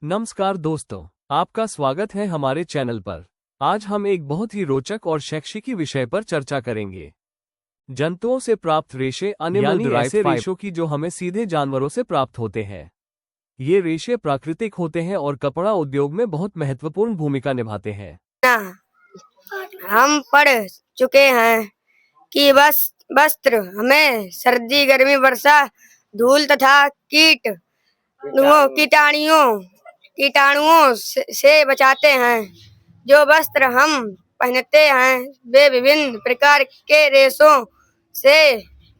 नमस्कार दोस्तों, आपका स्वागत है हमारे चैनल पर। आज हम एक बहुत ही रोचक और शैक्षिकी विषय पर चर्चा करेंगे। जंतुओं से प्राप्त रेशे यानी ऐसे रेशों की जो हमें सीधे जानवरों से प्राप्त होते हैं। ये रेशे प्राकृतिक होते हैं और कपड़ा उद्योग में बहुत महत्वपूर्ण भूमिका निभाते हैं। हम पढ़ चुके हैं कि वस्त्र हमें सर्दी, गर्मी, वर्षा, धूल तथा कीटाणुओं से बचाते हैं। जो वस्त्र हम पहनते हैं वे विभिन्न प्रकार के रेशों से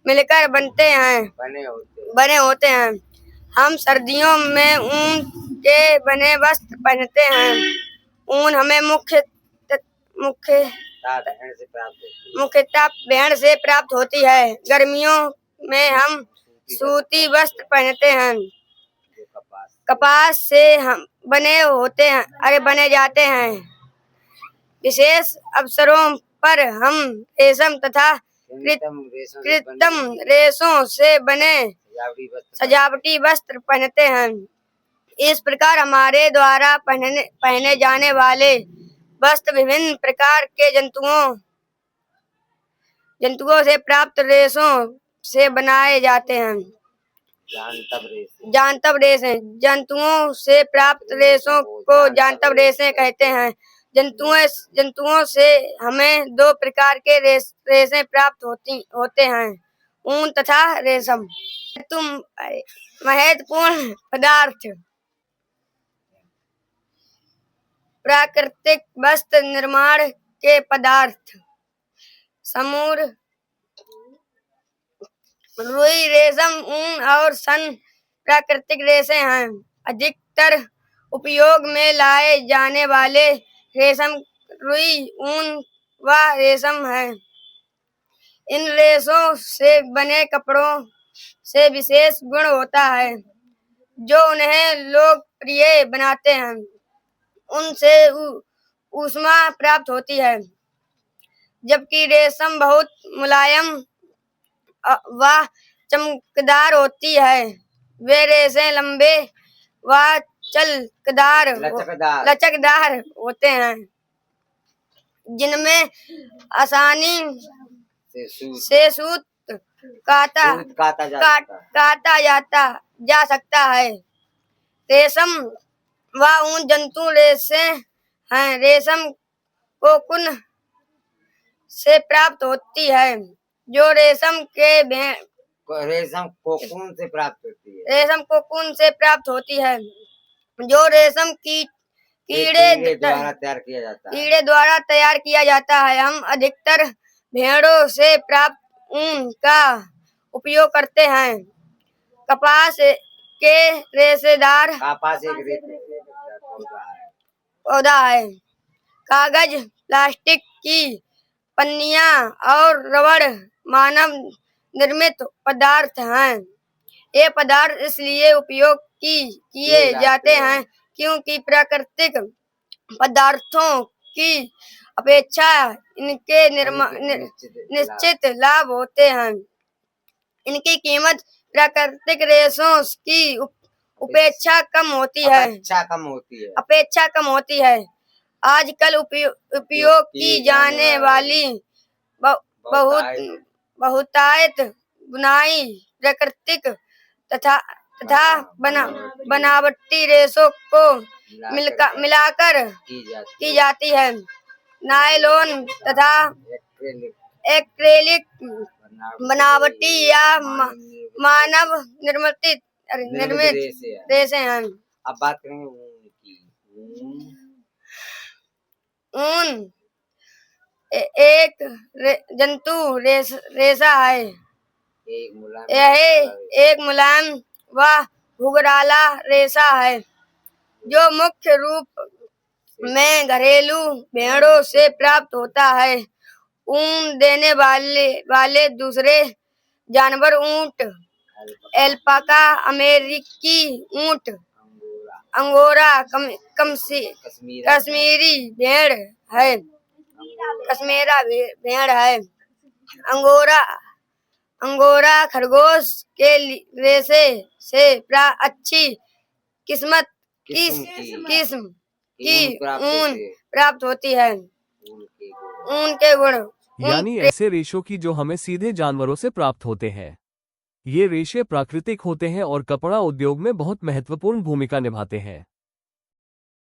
मिलकर बने होते हैं। हम सर्दियों में ऊन के बने वस्त्र पहनते हैं। ऊन हमें मुख्यतः भेड़ से प्राप्त होती है। गर्मियों में हम सूती वस्त्र पहनते हैं। कपास से हम बने जाते हैं। विशेष अवसरों पर हम रेशम तथा कृत्रिम रेशों से बने सजावटी वस्त्र पहनते हैं। इस प्रकार हमारे द्वारा पहने जाने वाले वस्त्र विभिन्न प्रकार के जंतुओं से प्राप्त रेशों से बनाए जाते हैं। जानतब रेशे जंतुओं से प्राप्त रेशों को जानतब रेशे कहते हैं। जंतुओं से हमें दो प्रकार के रेशे प्राप्त होते हैं, ऊन तथा रेशम। महत्वपूर्ण पदार्थ प्राकृतिक वस्त्र निर्माण के पदार्थ समूर, रुई, रेशम, ऊन और सन प्राकृतिक रेशे हैं। अधिकतर उपयोग में लाए जाने वाले रेशम, रुई, ऊन व रेशम है। इन रेशों से बने कपड़ों से विशेष गुण होता है जो उन्हें लोकप्रिय बनाते हैं। उनसे ऊष्मा प्राप्त होती है, जबकि रेशम बहुत मुलायम व चमकदार होती है। वे रेशे लंबे व लचकदार होते हैं, जिनमें आसानी से सूत काटा जा सकता है। रेशम व ऊन जंतु रेशे हैं। रेशम कोकून से प्राप्त होती है, जो रेशम कोकून से प्राप्त होती है, जो रेशम कीड़े द्वारा तैयार किया जाता है। हम अधिकतर भेड़ों से प्राप्त ऊन का उपयोग करते हैं। कपास के रेशेदार पौधा है। कागज, प्लास्टिक की पन्नियां और रबड़ मानव निर्मित पदार्थ हैं। ये पदार्थ इसलिए उपयोग किए जाते हैं क्योंकि प्राकृतिक पदार्थों की अपेक्षा इनके निश्चित लाभ होते हैं। इनकी कीमत प्राकृतिक रेशों की अपेक्षा कम होती है। आजकल उपयोग की जाने वाली बहुतायत बुनाई प्राकृतिक तथा बनावटी रेशों को मिलाकर की जाती है। नायलॉन तथा एक्रेलिक बनावटी या मानव निर्मित रेशे हैं। अब बात करेंगे ऊन की। ऊन एक जंतु रेशा है। यह एक मुलायम व भूगराला रेशा है जो मुख्य रूप में घरेलू भेड़ों से प्राप्त होता है। ऊन देने वाले दूसरे जानवर ऊंट, एल्पाका, अमेरिकी ऊंट, अंगोरा, कश्मीरी भेड़ है। अंगोरा खरगोश के रेशे से अच्छी किस्मत किस्म की ऊन प्राप्त होती है। ऊन के गुण यानी ऐसे रेशों की जो हमें सीधे जानवरों से प्राप्त होते हैं। ये रेशे प्राकृतिक होते हैं और कपड़ा उद्योग में बहुत महत्वपूर्ण भूमिका निभाते हैं।